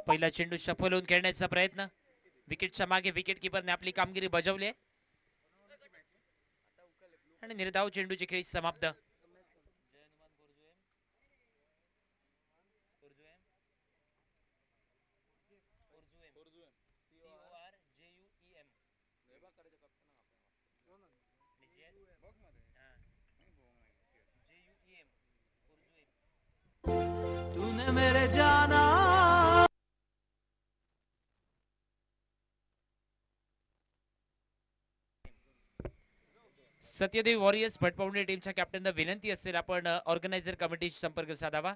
पहिला चेंडू सफल होऊन खेळण्याचा प्रयत्न, विकेटच्या मागे विकेट किपरने आपली कामगिरी बजावली आहे आणि निर्धाव चेंडूची खेळी समाप्त. तूने मेरे जाना. सत्यदेव वॉरियर्स भटपावणी टीमच्या कॅप्टनला विनंती असेल आपण ऑर्गनायझर कमिटीशी संपर्क साधावा.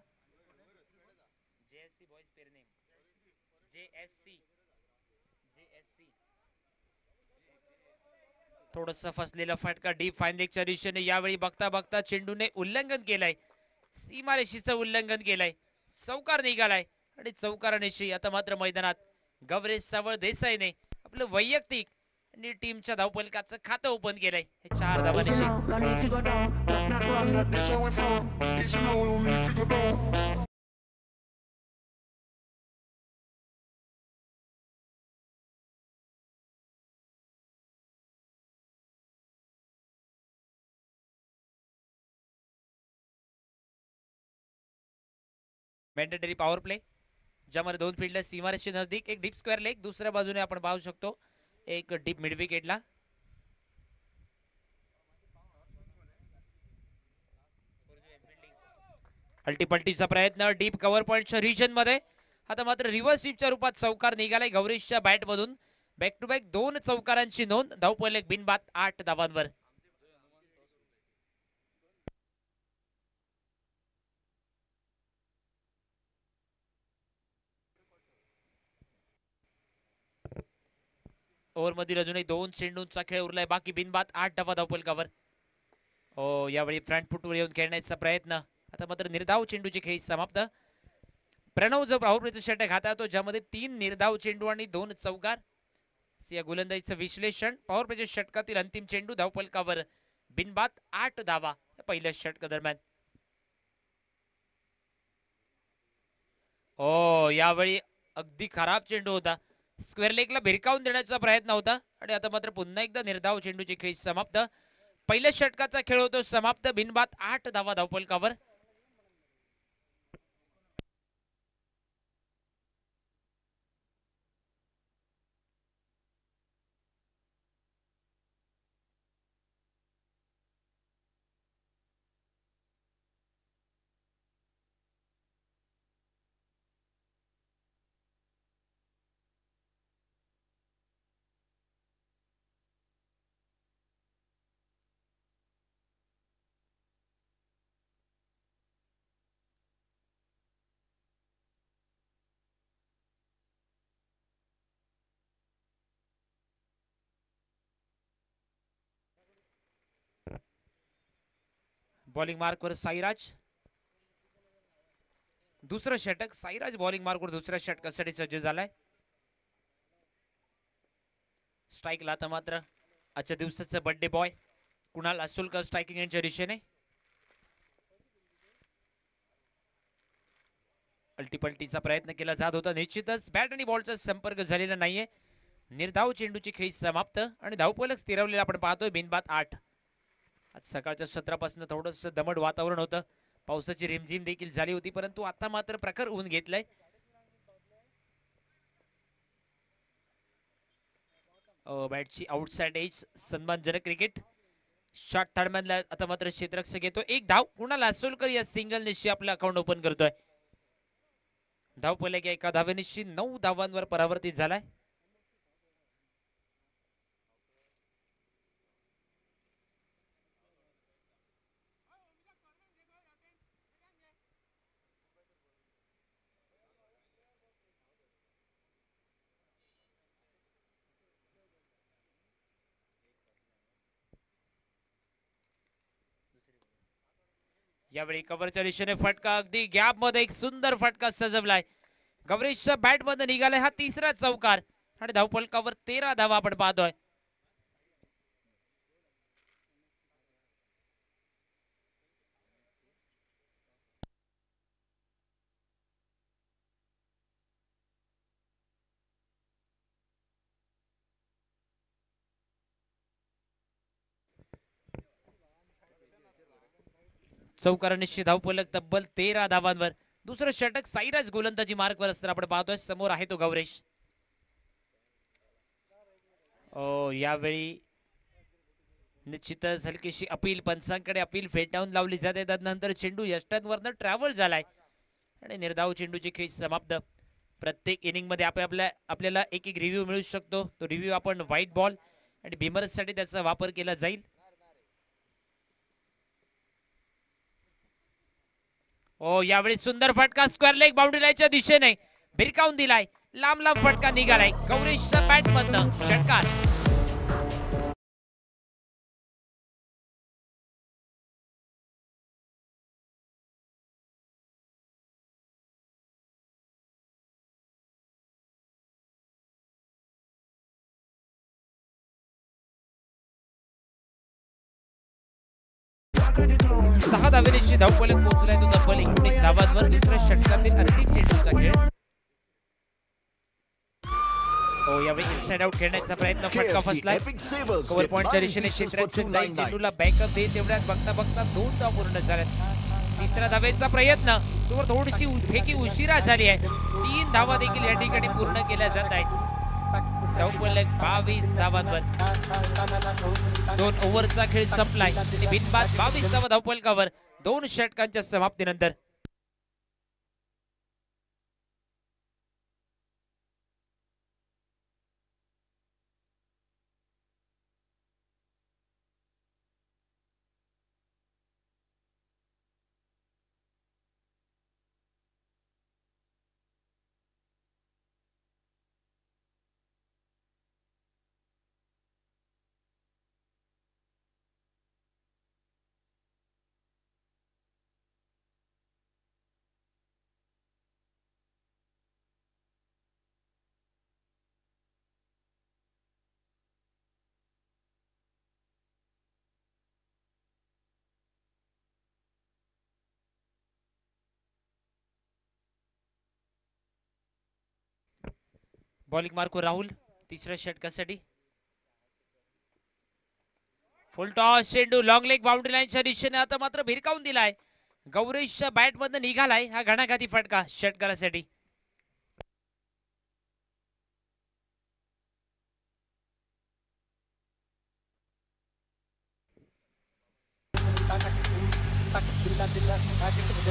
थोडंसं फसलेला फटका डीप फाईन लेगच्या दिशेने. यावेळी बघता बघता चेंडूने उल्लंघन केलंय, सीमारेषेचं उल्लंघन केलंय, चौकार निघालाय आणि चौकारानिशी आता मात्र मैदानात गौरेश सावळ देसाईने आपलं वैयक्तिक आणि टीमच्या धावपलकाचं खातं ओपन केलंय. हे 4 धावांनिशी. मॅन्डेटरी पॉवर प्ले ज्यामध्ये 2 फील्डर सीमारेषे नजदीक, एक डीप स्क्वेअर लेग, दुसऱ्या बाजूने आपण पाहू शकतो एक डीप मिड विकेटला. अल्टीपल्टीचा प्रयत्न डीप कव्हर पॉइंटच्या रिजन मध्ये. आता मात्र रिव्हर्स स्वीपच्या रूपात चौकार निघालाय गौरीशच्या बॅट मधून. बॅक टू बॅक 2 चौकारांची नोंद. धावफलक बिनबाद 8 धावांवर. ओव्हर मधील अजूनही 2 चेंडूंचा खेळ उरलाय बाकी. बिनबाद 8 धावा धावफलकावर. ओ यावेळी फ्रंट फुटवर येऊन खेळण्याचा प्रयत्न. आता मात्र निर्धाव चेंडूची खेळी समाप्त. प्रणव जो पॉवर प्लेचा षटक हाताळतो ज्यामध्ये 3 निर्धाव चेंडू आणि 2 चौकार. या गोलंदाजीचं विश्लेषण. पॉवर प्लेच्या षटकातील अंतिम चेंडू धावफलकावर बिनबाद 8 धावा पहिल्या षटका दरम्यान. ओ यावेळी अगदी खराब चेंडू होता, स्क्वेअर लेगला भिरकावून देण्याचा प्रयत्न होता आणि आता मात्र पुन्हा एकदा निर्धाव चेंडूची खेळी समाप्त. पहिल्या षटकाचा खेळ होतो समाप्त. बिनबाद 8 धावा धावफलकावर. बॉलिंग मार्कवर साईराज. दुसरं षटक. साईराज बॉलिंग मार्कवर दुसऱ्या षटकासाठी सज्ज झालाय. स्ट्राईकला आता मात्र आजच्या दिवसाचा बर्थडे बॉय कुणाल असुलकर स्ट्रायकिंग यांच्या दिशेने. अल्टीपल्टीचा प्रयत्न केला जात होता. निश्चितच बॅट आणि बॉलचा संपर्क झालेला नाहीये. निर्धाव चेंडूची खेळी समाप्त आणि धावफलक स्थिरवलेला आपण पाहतोय. बिनबाद 8. आज सकाळच्या सत्रापासून थोडंसं दमट वातावरण होतं, पावसाची रिमझिम देखील झाली होती, परंतु आता मात्र प्रखर ऊन घेतलंय. बॅटची आउटसाइड एज सन्मानजनक क्रिकेट शॉट थर्डमॅनला आता मात्र क्षेत्ररक्षक येतो. एक धाव. कुणाल असोलकर या सिंगल निशी आपलं अकाउंट ओपन करतोय. धावफलक एका धावेनिशी 9 धावांवर परावर्तित झालाय. यावेळी कव्हरच्या दिशेने फटका. अगदी गॅप मध्ये एक सुंदर फटका सजवलाय. गौरीशच्या बॅट मध्ये निघालाय हा तिसरा चौकार आणि धावफलकावर 13 धावा आपण पाहतोय. चौकार निश्चित धावफलक तब्बल 13 धावांवर. दुसरं षटक साईराज गोलंदाजी मार्कवर असताना आपण पाहतोय. समोर आहे तो गौरेश. यावेळी निश्चितच हलकीशी अपील, पंचांकडे अपील फेटाळून लावली जाते. त्यानंतर चेंडू यष्टांवरनं ट्रॅव्हल झालाय आणि निर्धाव चेंडूची खेळ समाप्त. प्रत्येक इनिंग मध्ये आपल्याला एक एक रिव्ह्यू मिळू शकतो. तो रिव्ह्यू आपण व्हाईट बॉल आणि बिमर्स साठी त्याचा वापर केला जाईल. यावेळी सुंदर फटका स्क्वेअर लेग बाउंड्री लाईनच्या दिशेने भिरकावून दिलाय. लांब लांब फटका निघालाय गौरेशच्या बॅट मधनं. षटकार. सहा धावेची धावफलक पोहोचलाय तो तब्बल 19 धावांवर. दुसऱ्या षटकातील अंतिम चेंडूचा खेळ. यावेळी इनसाइड आउट खेळण्याचा प्रयत्न. फटका फसलाय. कव्हर पॉइंटच्या दिशेने क्षेत्ररक्षक जाईल. चेंडूला बॅकअप देत तेवढ्यात बघता बघता 2 धावा पूर्ण झाल्यात. तिसऱ्या धावेचा प्रयत्न. तोवर थोडीशी फेकी उशिरा झाली आहे. 3 धावा देखील या ठिकाणी पूर्ण केल्या जात आहेत. धावफलक 22 धावांवर. 2 ओव्हरचा खेळ संपलाय. बिनबाद 22 धावा धावफलकावर 2 षटकांच्या समाप्तीनंतर. बॉलिंग मार्को राहुल तिसऱ्या षटकासाठी. फुल टॉस चेंडू लॉंग लेग बाउंड्री लाईनच्या दिशेने आता मात्र भिरकावून दिलाय. गौरेशच्या बॅट मधनं निघालाय हा घणाघाती फटका षटकारासाठी.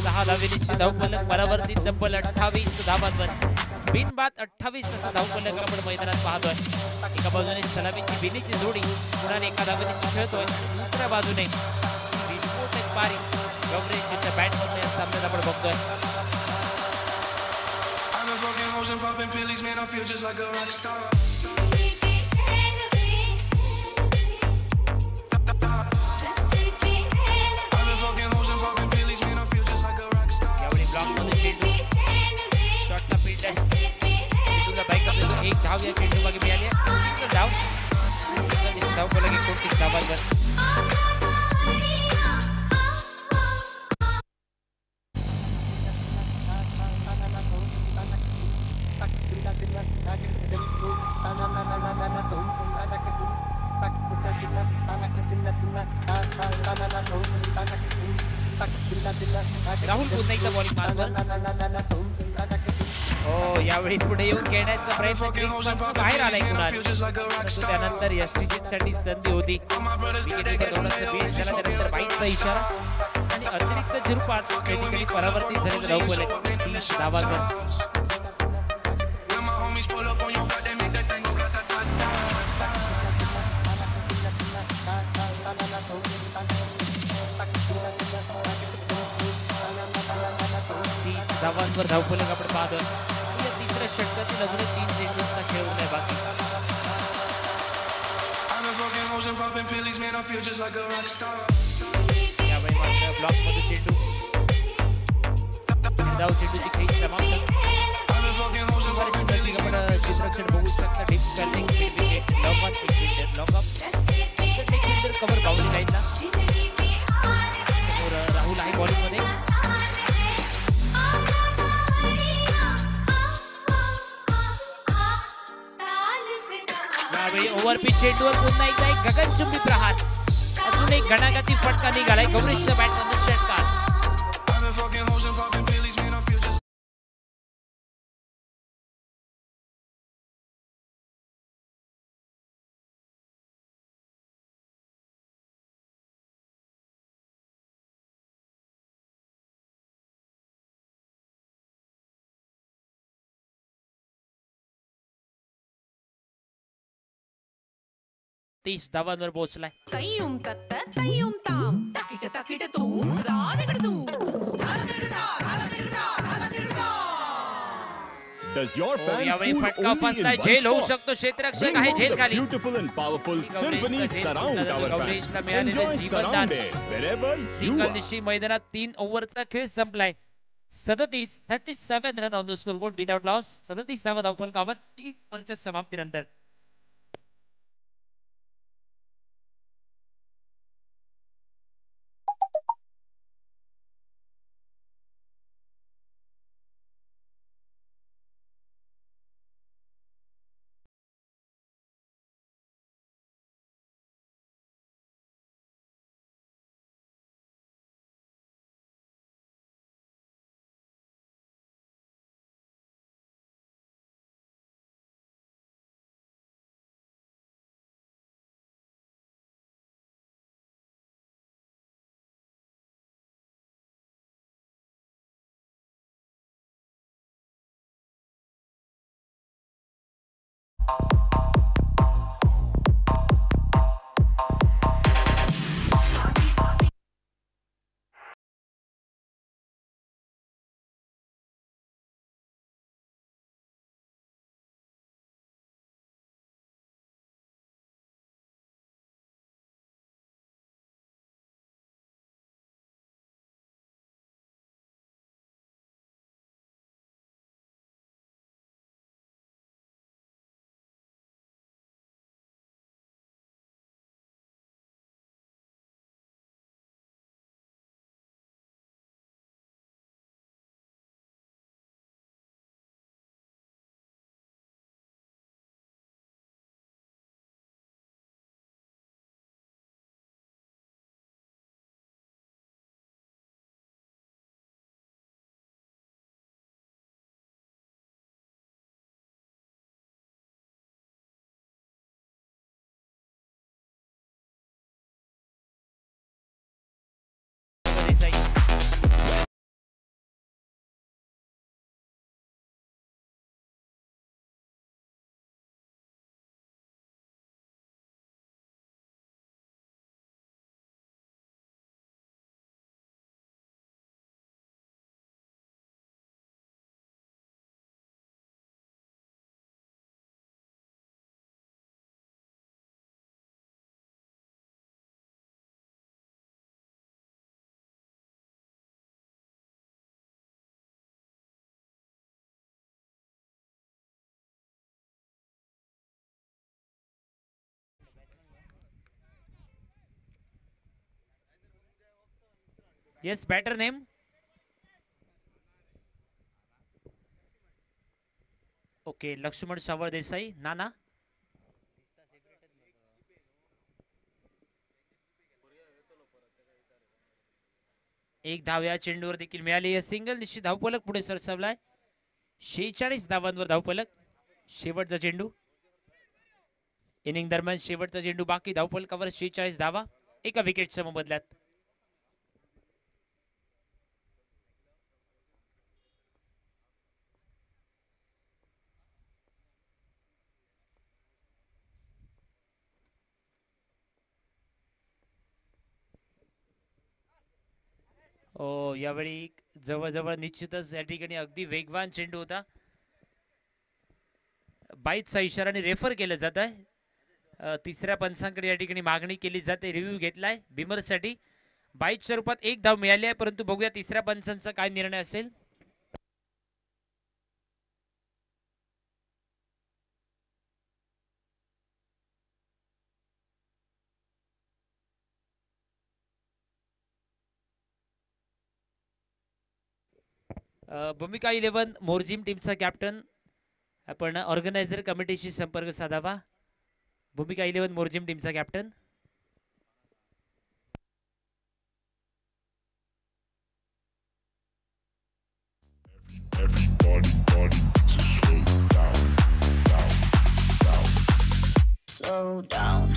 दहा धावेची धावफलक परावर्तित तब्बल 28 धावांवर. बिनबाद 28 असा धावफलक आपण मैदानात पाहतोय. एका बाजूने सलामीची बिनीची जोडी पुन्हा एका धावेची खेळतोय. दुसऱ्या बाजूने विस्फोटक पारी गौरेशच्या बॅट मध्ये सामन्यात आपण बघतोय. एक धाव या चेंडू मागे मिळाली आहे. धावफलक 29 धावांवर. राहुल पुन्हा एकदा बॉलिंग मार्कवर. यावेळी पुढे येऊन खेळण्याचा प्रयत्न बाहेर आलाय कुणाल. त्यानंतर यष्टीजींसाठी संधी होती. त्यानंतर बाईटचा इशारा आणि अतिरिक्त झिरपाट परावर्तित झालेलं धावफलक 30 धावांवर. धावांवर धावफलक आपण पाहतोय. या तिसऱ्या षटकातील अजून 3 चेंडूंचा खेळ उरलाय बाकी. यावेळी मात्र ब्लॉक मध्ये चेंडू. धाव चेंडूची खेळी समाप्त. आपण क्षेत्ररक्षण बघू शकता. डीप स्कॅलिंग विकेट कव्हर बाउंड्री लाईनला. राहुल आहे बॉलिंग मध्ये. यावेळी ओव्हरपिच चेंडूवर पुन्हा एकदा एक गगनचुंबी प्रहार. अजून एक घणाघाती फटका निघालाय. गौरेशच्या बॅटमधून षटकार. 30 धावांवर पोहोचलाय. तय्युम तत्त तय्युम ताम तकिट तकिट तूम राधिकड तूम Does your हो, fan यावेळी fool फटका only in फसलाय. one झेल होऊ spot? शकतो. क्षेत्ररक्षक Bring आहे home झेल the खाली. beautiful and powerful symphonies गवरेजचा झेल surround सुटला our जातो. गवरेजला fans. मिळालेलं Enjoy जीवनदान. Surrounded wherever you single are. निशी मैदानात 3 ओव्हरचा खेळ संपलाय. 37 run on the scoreboard without loss. 37 धावा धावफलकावर 3 ओव्हरच्या समाप्तीनंतर. Desai. Yes batter name. Okay Laxman Sawal Desai. Nana. एक धाव या चेंडूवर देखील मिळाली. सिंगल निश्चित धावफलक पुढे सरसावलाय. 46 धावांवर धावफलक. शेवटचा चेंडू. इनिंग दरम्यान शेवटचा चेंडू बाकी. धावफलकावर 46 धावा. एका विकेट समबदल्यात. ओ यावेळी जवळजवळ निश्चितच या ठिकाणी अगदी वेगवान चेंडू होता. बाईटचा इशाराने रेफर केलं जात आहे. तिसऱ्या पंचांकडे या ठिकाणी मागणी केली जाते. रिव्ह्यू घेतलाय बिमरसाठी. बाईट स्वरूपात एक धाव मिळाली आहे परंतु बघूया तिसऱ्या पंचांचा काय निर्णय असेल. भूमिका 11 मोरजिम टीमचा कॅप्टन. आपण ऑर्गनायझर कमिटीशी संपर्क साधावा. भूमिका 11 मोरजिम टीमचा कॅप्टन. slow down.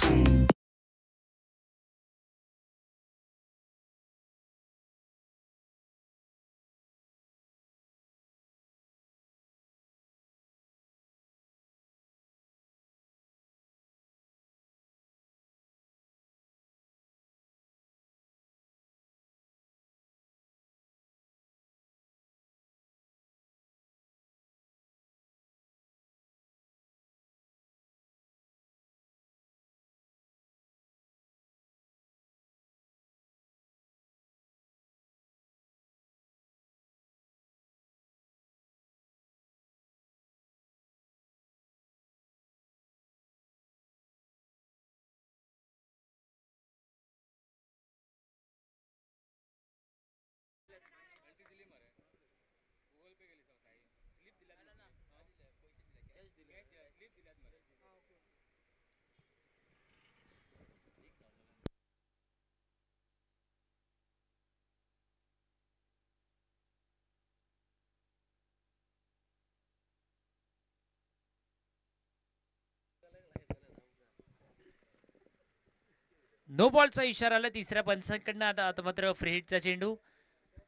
नो बॉलचा इशारा आला तिसऱ्या पंचांकडनं. आता मात्र फ्री हिटचा चेंडू.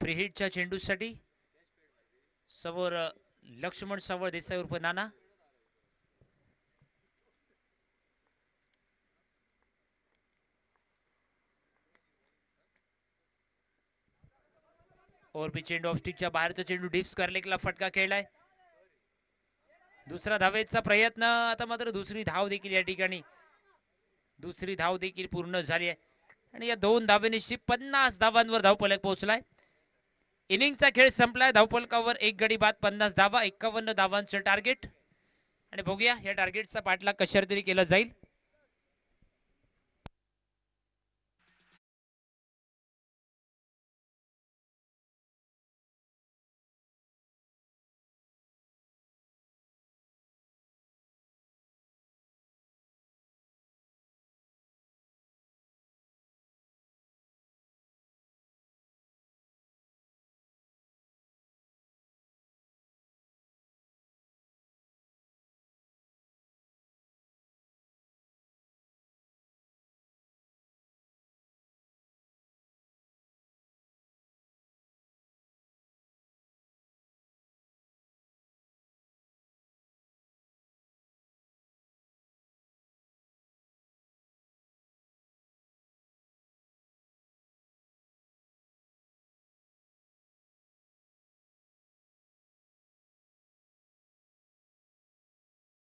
फ्री हिटच्या चेंडूसाठी समोर लक्ष्मण सावळ देसाई उर्फ नाना. ओरपी चेंडू ऑफ स्टिकच्या बाहेरचा चेंडू डीप स्क्वेअर लेगला फटका खेळलाय. दुसरा धावेचा प्रयत्न. आता मात्र दुसरी धाव देखील या ठिकाणी पूर्ण झाली आहे आणि या 2 धावेनिशी 50 धावांवर धावफलक पोहोचलाय. इनिंगचा खेळ संपलाय. धावफलकावर 1 गडी बाद 50 धावा 51 धावांचं टार्गेट. आणि बघूया या टार्गेटचा पाठलाग कशा तरी केला जाईल.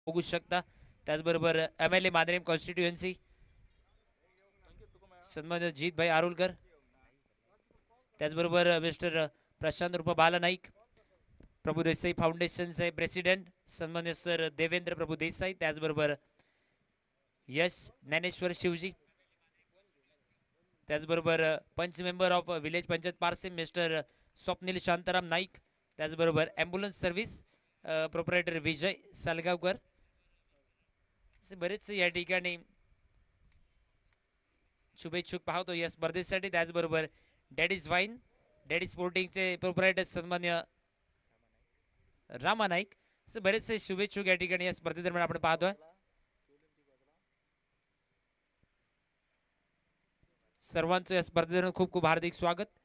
बघू शकता. त्याचबरोबर MLA मादरेम कॉन्स्टिट्युएन्सी सन्मान्य जीत भाई आरुलकर. त्याचबरोबर मिस्टर प्रशांत उर्फ बाला नाईक. प्रभू देसाई फाउंडेशनचे प्रेसिडेंट सन्मान्य सर देवेंद्र प्रभू देसाई. त्याचबरोबर यश ज्ञानेश्वर शिवजी. त्याचबरोबर पंच member of village panchayat parse mister Swapnil Shantaram Naik. त्याचबरोबर ॲम्ब्युलन्स सर्व्हिस प्रोप्रायटर विजय सालगावकर. बरेच या ठिकाणी शुभेच्छुक पाहतो या स्पर्धेसाठी. त्याचबरोबर डॅडीज वाईन डॅडी स्पोर्टिंगचे प्रोप्रायटर सन्मान्य रामा नाईक. बरेचसे शुभेच्छुक या ठिकाणी या स्पर्धेदरम्यान आपण पाहतोय. सर्वांचं या स्पर्धेदरम्यान खूप खूप हार्दिक स्वागत.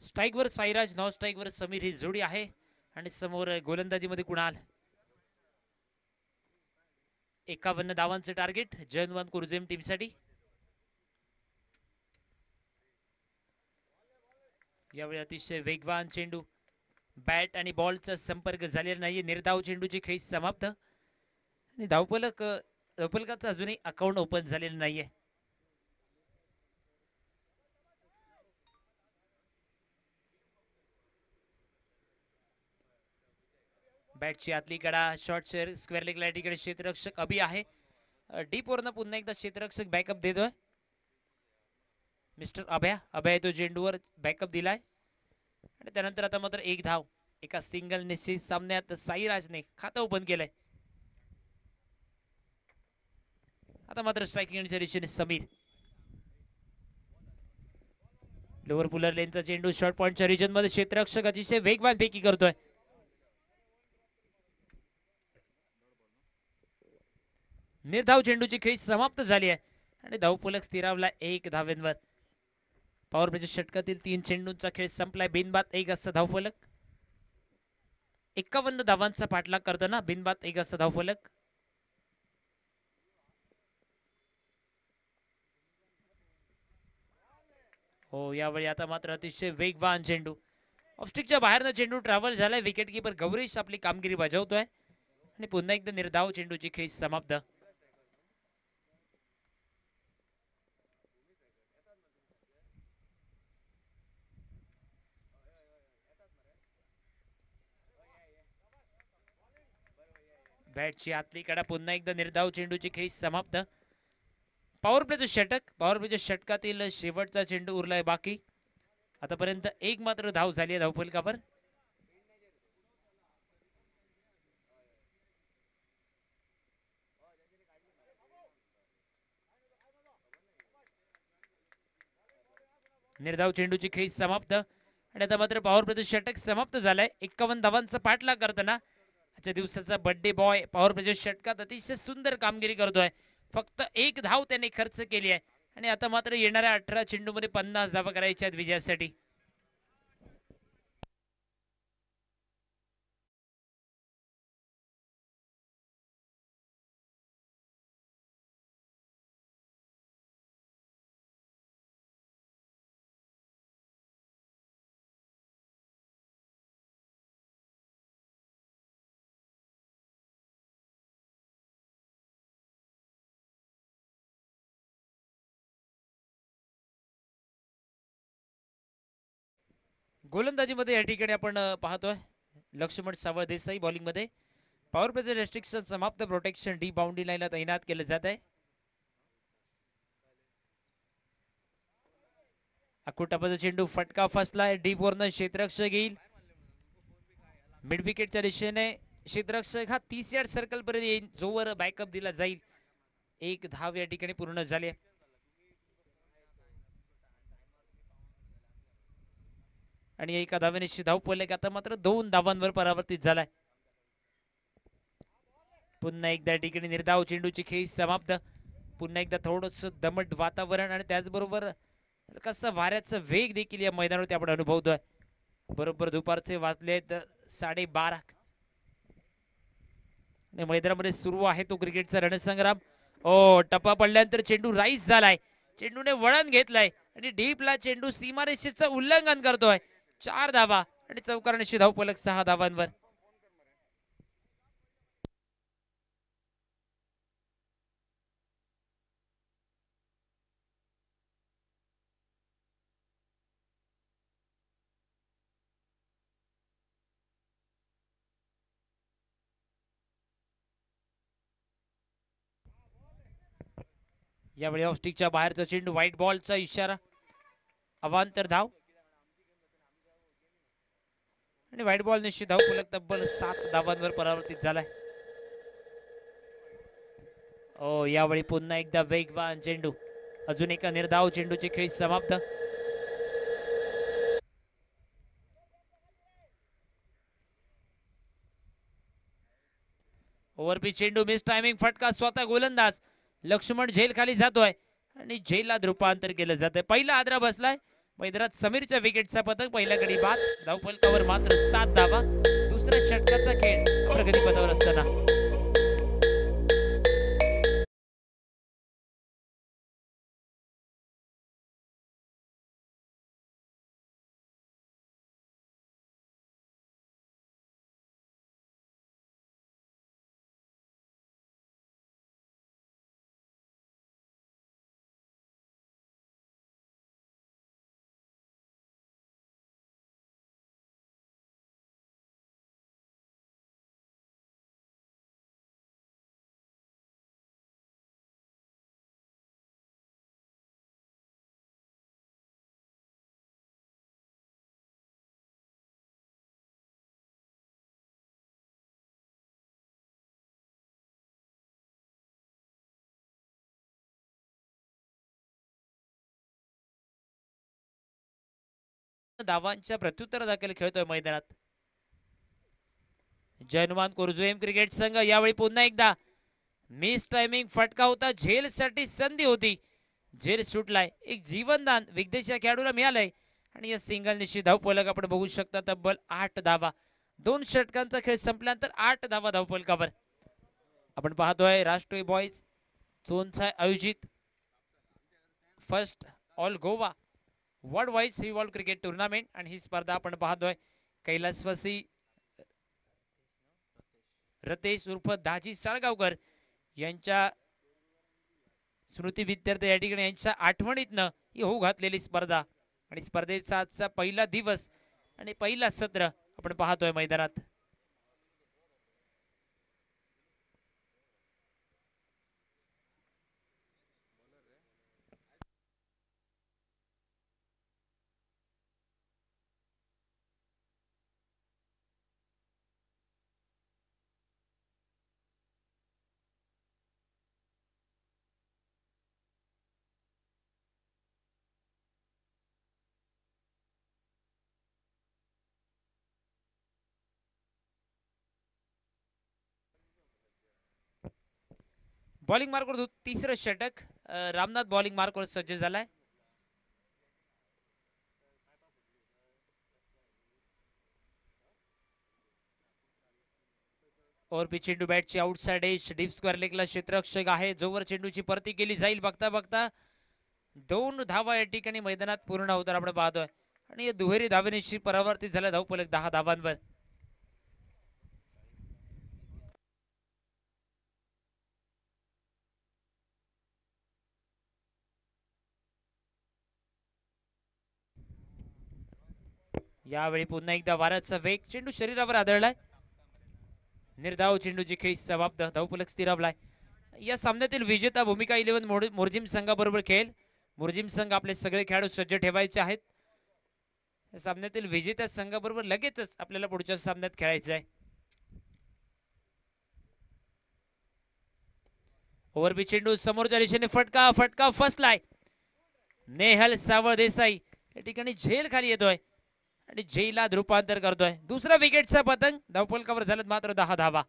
स्ट्राईकवर साईराज नॉन स्ट्राईकवर समीर ही जोडी आहे आणि समोर गोलंदाजीमध्ये कुणाल. 51 धावांचे टार्गेट जयनवान कुरजेम टीमसाठी. यावेळी अतिशय वेगवान चेंडू. बॅट आणि बॉलचा संपर्क झालेला नाहीये. निर्धाव चेंडूची खेळी समाप्त आणि धावफलकाचं अजूनही अकाउंट ओपन झालेलं नाहीये. बॅटची आतली कडा शॉर्ट स्क्वेअर लेगला ठिकाणी क्षेत्ररक्षक अभि आहे. डीप वरनं पुन्हा एकदा क्षेत्ररक्षक बॅकअप देतोय मिस्टर अभय तो चेंडूवर बॅकअप दिलाय आणि त्यानंतर आता मात्र 1 धाव एका सिंगल निश्चित सामन्यात साईराजने खातं ओपन केलंय. आता मात्र स्ट्रायकिंगच्या दिशेने समीर. लोअर पुलर लेनचा चेंडू शॉर्ट पॉइंटच्या रिजन मध्ये क्षेत्ररक्षक अतिशय वेगवान फेकी करतोय. निर्धाव चेंडूची खेळी समाप्त झाली आहे आणि धावफलक स्थिरावला 1 धावेंवर. पॉवर प्लेच्या षटकातील 3 चेंडूंचा खेळ संपलाय. बिनबाद 1 असा धावफलक. 51 धावांचा पाठलाग करताना बिनबाद 1 असा धावफलक. हो, यावेळी आता मात्र अतिशय वेगवान चेंडू. ऑफस्टिकच्या बाहेरनं चेंडू ट्रॅव्हल झालाय. विकेटकीपर गौरीश आपली कामगिरी बजावतोय आणि पुन्हा एकदा निर्धाव चेंडूची खेळी समाप्त. बॅटची आतली कडा. पुन्हा एकदा निर्धाव चेंडूची खेळी समाप्त. पॉवर प्लेचं षटक. पॉवर प्लेच्या षटकातील शेवटचा चेंडू उरलाय बाकी. आतापर्यंत एक मात्र धाव झाली आहे धावफलकावर. निर्धाव चेंडूची खेळी समाप्त आणि आता मात्र पॉवर प्लेचं षटक समाप्त झालंय. 51 धावांचा पाठलाग करताना आजच्या दिवसाचा बर्थडे बॉय पॉवर प्लेच्या षटकात अतिशय सुंदर कामगिरी करतोय. फक्त 1 धाव त्याने खर्च केली आहे आणि आता मात्र येणाऱ्या 18 चेंडूमध्ये 50 धावा करायच्या आहेत विजयासाठी. गोलंदाजीमध्ये या ठिकाणी आपण पाहतोय लक्ष्मण सावळ देसाई बॉलिंग मध्ये. पॉवर प्लेचं रेस्ट्रिक्शन समाप्त. प्रोटेक्शन डी बाउंड्री लाईनला तैनात केलं जात आहे. अकुटापाचा चेंडू फटका फसलाय. डीप वरनं क्षेत्ररक्षक येईल. मिड विकेटच्या दिशेने क्षेत्ररक्षक हा 30 यार्ड सर्कल पर्यंत येईल. जोवर बॅकअप दिला जाईल. 1 धाव या ठिकाणी पूर्ण झाली. आणि एका धावेने धावफलक आता मात्र 2 धावांवर परावर्तित झालाय. पुन्हा एकदा या ठिकाणी निर्धाव चेंडूची खेळी समाप्त. पुन्हा एकदा थोडस दमट वातावरण आणि त्याचबरोबर कसं वाऱ्याचा वेग देखील या मैदानावरती आपण अनुभवतोय. बरोबर दुपारचे वाजलेत 12:30 आणि मैदानामध्ये सुरू आहे तो क्रिकेटचा रणसंग्राम. टप्पा पडल्यानंतर चेंडू राईस झालाय. चेंडूने वळण घेतलाय आणि डीपला चेंडू सीमारेषेचं उल्लंघन करतोय. 4 धावा आणि चौकारांशी धावफलक 6 धावांवर. यावेळी ऑफस्टिकच्या बाहेरचा चेंडू. व्हाईट बॉलचा इशारा. अवांतर धाव आणि व्हाईट बॉल निश्चित धावफलक तब्बल 7 धावांवर परावर्तित झालाय. यावेळी पुन्हा एकदा वेगवान चेंडू. अजून एका निर्धाव चेंडूची खेळी समाप्त. ओव्हरपिच चेंडू. मिस टायमिंग फटका. स्वतः गोलंदाज लक्ष्मण झेल खाली जातोय आणि झेलला रूपांतर केलं जातंय. पहिला आदरा बसलाय मैदानात. समीरच्या विकेटचा पतक. पहिल्या गडी बाद. धावफलकावर मात्र 7 धावा. दुसऱ्या षटकाचा खेळ प्रगतीपथावर असताना धावांच्या प्रत्युत्तर दाखल खेळतोय मैदानात. जयनुमान कोरजुएम क्रिकेट संघ. यावेळी पुन्हा एकदा मिस टायमिंग फटका होता. झेलसाठी संधी होती. झेल सुटलाय, एक जीवनदान विगदेशच्या खेळाडूला मिळालंय आणि या सिंगल निश्चित धावफलक आपण बघू शकता. तब्बल 8 धावा, 2 षटकांचा खेळ संपल्यानंतर 8 धावा धावफलकावर. आपण पाहतोय राष्ट्रीय बॉईज झोनचा आयोजित first all Goa world wise revolve cricket tournament आणि ही स्पर्धा आपण पाहतोय कैलासवासी रतेश उर्फ दाजी साळगावकर यांच्या स्मृतीवित्यर्थ या ठिकाणी यांच्या आठवणीतनं ही होऊ घातलेली स्पर्धा आणि स्पर्धेचा आजचा पहिला दिवस आणि पहिला सत्र आपण पाहतोय मैदानात. बॉलिंग मार्कवर तिसरं षटक. रामनाथ बॉलिंग मार्कवर सज्ज झालाय. ओव्हर चेंडू बॅटची आउटसाइड एज डीप स्क्वेअर लेगला क्षेत्ररक्षक आहे. जोवर चेंडूची परती केली जाईल बघता बघता 2 धावा या ठिकाणी मैदानात पूर्ण होताना आपण पाहतोय आणि दुहेरी धावेनिशी परावर्तित झाला धावफलक 10 धावांवर. यावेळी पुन्हा एकदा वाऱ्याचा वेग, चेंडू शरीरावर आदळलाय. निर्धाव चेंडूची खेळी समाप्त, धावफलक स्थिरावलाय. या सामन्यातील विजेता भूमिका 11 मोरजिम संघाबरोबर खेळेल. मोरजिम संघ आपले सगळे खेळाडू सज्ज ठेवायचे आहेत. या सामन्यातील विजेत्या संघाबरोबर लगेचच आपल्याला पुढच्या सामन्यात खेळायचं आहे. ओव्हर चेंडू समोरच्या दिशेने फटका फटका फसलाय. नेहल सावळ देसाई या ठिकाणी झेल खाली येतोय आणि झेलला रूपांतर करतोय. दुसरा विकेटचा पतंग, धावफलकावर झालं मात्र 10 धावा.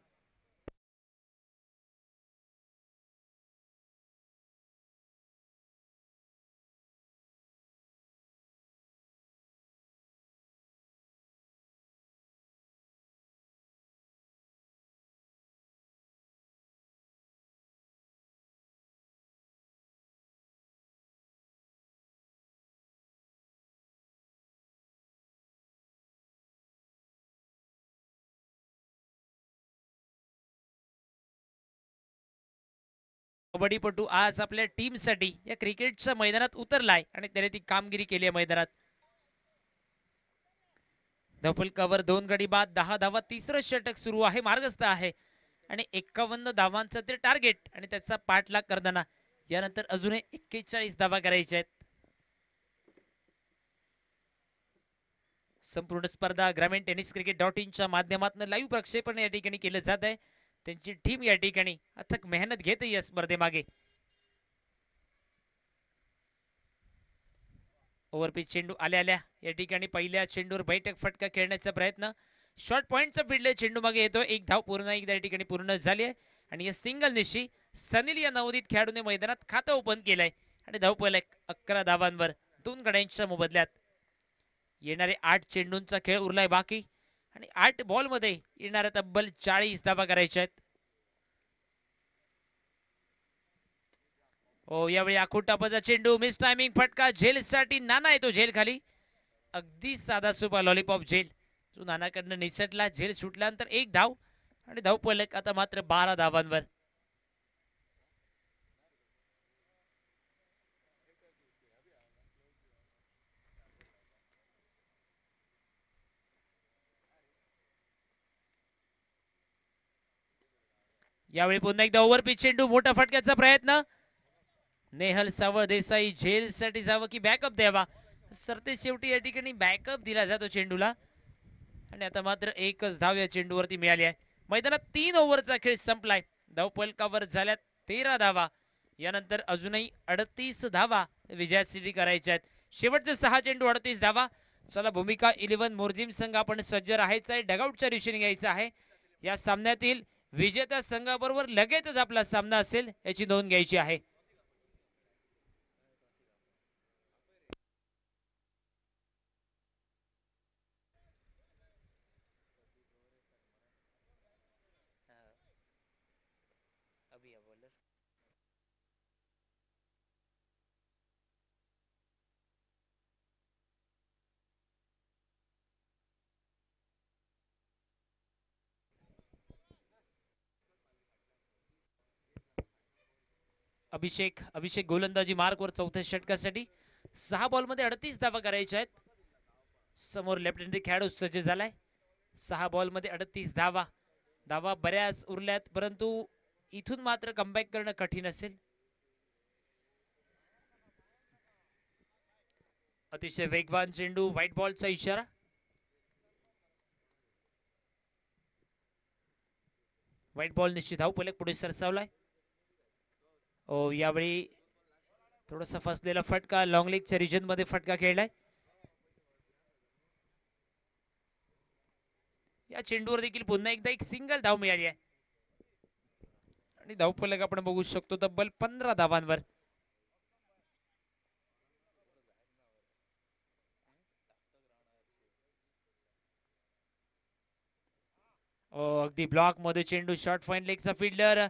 कबड्डीपटू आज आपल्या टीमसाठी या क्रिकेटच्या मैदानात उतरलाय आणि त्याने ती कामगिरी केली आहे मैदानात. धावफलकावर 2 गडी बाद, 10 धावा. तिसरं षटक सुरू आहे, मार्गस्थ आहे आणि 51 धावांचं ते टार्गेट आणि त्याचा पाठलाग करताना यानंतर अजूनही 41 धावा करायच्या आहेत. संपूर्ण स्पर्धा ग्रामीण टेनिस क्रिकेट.in च्या माध्यमातून लाईव्ह प्रक्षेपण या ठिकाणी केलं जात आहे. त्यांची टीम या ठिकाणी अथक मेहनत घेते या स्पर्धेमागे. ओव्हरपिच चेंडू आल्या आल्या या ठिकाणी पहिल्या चेंडूवर बैठक फटका खेळण्याचा प्रयत्न. शॉर्ट पॉइंटचा फिल्ड चेंडू मागे येतो. एक धाव पूर्ण एकदा या ठिकाणी पूर्ण झाली आहे आणि या सिंगल निशी सनील या नवोदित खेळाडूने मैदानात खातं ओपन केलंय आणि धावफलक 11 धावांवर 2 गड्यांच्या मोबदल्यात. येणारे 8 चेंडूंचा खेळ उरलाय बाकी आणि 8 बॉल मध्ये येणाऱ्या तब्बल 40 धावा करायच्या आहेत. यावेळी आखुटापाचा चेंडू, मिस टायमिंग फटका, झेल साठी नाना येतो झेल खाली. अगदी साधा सोपा लॉलीपॉप झेल जो नानाकडनं निसटला. झेल सुटल्यानंतर 1 धाव आणि धावफलक आता मात्र 12 धावांवर. यावेळी पुन्हा एकदा ओव्हरपिच चेंडू, मोठा फटक्याचा प्रयत्न. नेहल सावळ देसाई झेल साठी जावं की बॅकअप द्यावा. सरते शेवटी या ठिकाणी बॅकअप दिला जातो चेंडूला आणि आता मात्र 1च धाव या चेंडूवरती मिळाली आहे. मैदानात 3 ओव्हरचा खेळ संपलाय. धावफलकावर झाल्या 13 धावा. यानंतर अजूनही 38 धावा विजयासाठी करायच्या आहेत. शेवटचे 6 चेंडू 38 धावा. चला भूमिका 11 मोरजिम संघ आपण सज्ज राहायचं आहे, डगआउटच्या दिशेने घ्यायचं आहे. या सामन्यातील विजेत्या संघाबरोबर लगेचच आपला सामना असेल याची नोंद घ्यायची आहे. अभिषेक अभिषेक गोलंदाजी मार्कवर चौथ्या षटकासाठी 6 बॉलमध्ये 38 धावा करायच्या आहेत. समोर लेफ्ट हँडेड खेळाडू सज्ज झालाय. 6 बॉलमध्ये 38 धावा. धावा बऱ्याच उरल्यात परंतु इथून मात्र कमबॅक करणं कठीण असेल. अतिशय वेगवान चेंडू, व्हाईट बॉलचा इशारा. व्हाईट बॉल निश्चित धावफलक पुढे सरसावलाय. यावेळी थोडासा फसलेला फटका, लॉंग लेगच्या रिजन मध्ये फटका खेळलाय. या चेंडूवर देखील पुन्हा एकदा एक सिंगल धाव मिळाली आहे आणि धावफलक आपण बघू शकतो तब्बल 15 धावांवर. अगदी ब्लॉक मध्ये चेंडू, शॉर्ट फाईन लेगचा फिल्डर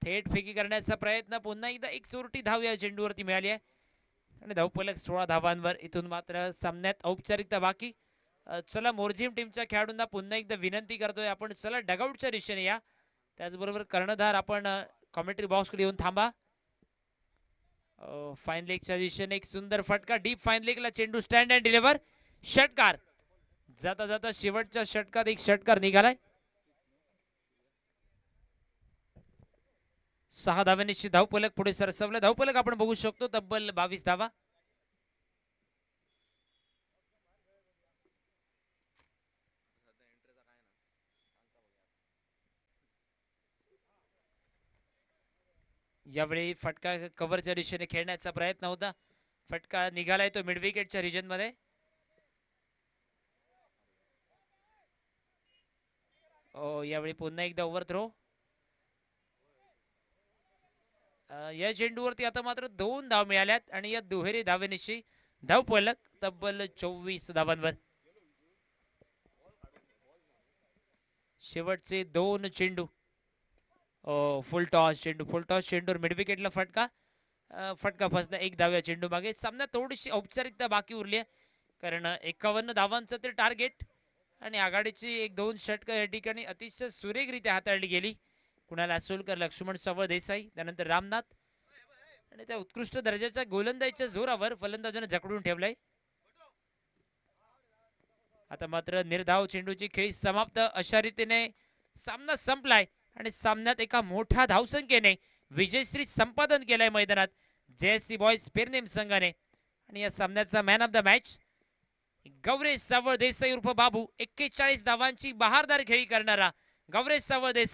थेट फेकी करण्याचा प्रयत्न. पुन्हा एकदा एक चोरटी धाव या चेंडूवरती मिळाली आहे आणि धावफलक 16 धावांवर. इथून मात्र सामन्यात औपचारिकता बाकी. चला मोरजीम टीमच्या खेळाडूंना पुन्हा एकदा विनंती करतोय आपण चला डगआउटच्या दिशेने या. त्याचबरोबर कर्णधार आपण कॉमेंट्री बॉक्सकडे येऊन थांबा. फाईन लेगच्या दिशेने एक सुंदर फटका, डीप फाईन लेगला चेंडू, स्टँड अँड डिलिव्हर, षटकार. जाता जाता शेवटच्या षटकात एक षटकार निघालाय. 6 धाव्यांची धावफलक पुढे सरसवलं. धावफलक आपण बघू शकतो तब्बल 22 धावा. यावेळी फटका कव्हरच्या दिशेने खेळण्याचा प्रयत्न होता. फटका निघालाय तो मिड विकेटच्या रिजन मध्ये. यावेळी पुन्हा एकदा ओव्हर थ्रो. या चेंडूवरती आता मात्र 2 धाव मिळाल्यात आणि या दुहेरी धावेनिशी धावफलक तब्बल 24 धावांवर. शेवटचे 2 चेंडू. फुल टॉस चेंडूवर मिड विकेटला फटका. फटका फसला, 1 धाव या चेंडू मागे. सामन्यात थोडीशी औपचारिकता बाकी उरली आहे कारण 51 धावांचं ते टार्गेट आणि आघाडीची 1-2 षटक या ठिकाणी अतिशय सुरेखरित्या हाताळली गेली. कुणाल आसोलकर, लक्ष्मण सवळ देसाई, त्यानंतर रामनाथ आणि त्या उत्कृष्ट दर्जाच्या गोलंदाजीच्या जोरावर फलंदाजाने जकडून ठेवलंय. आता मात्र निर्धाव चेंडूची खेळी समाप्त. अशा रीतीने सामना संपलाय आणि सामन्यात एका मोठ्या धावसंख्येने विजयश्री संपादन केलाय मैदानात JSC बॉयज पेरनेम संघाने. आणि या सामन्याचा man of the match Gauresh Sawal Desai उर्फ बाबू. 41 धावांची बहारदार खेळी करणारा गौरेश सावळ देसाई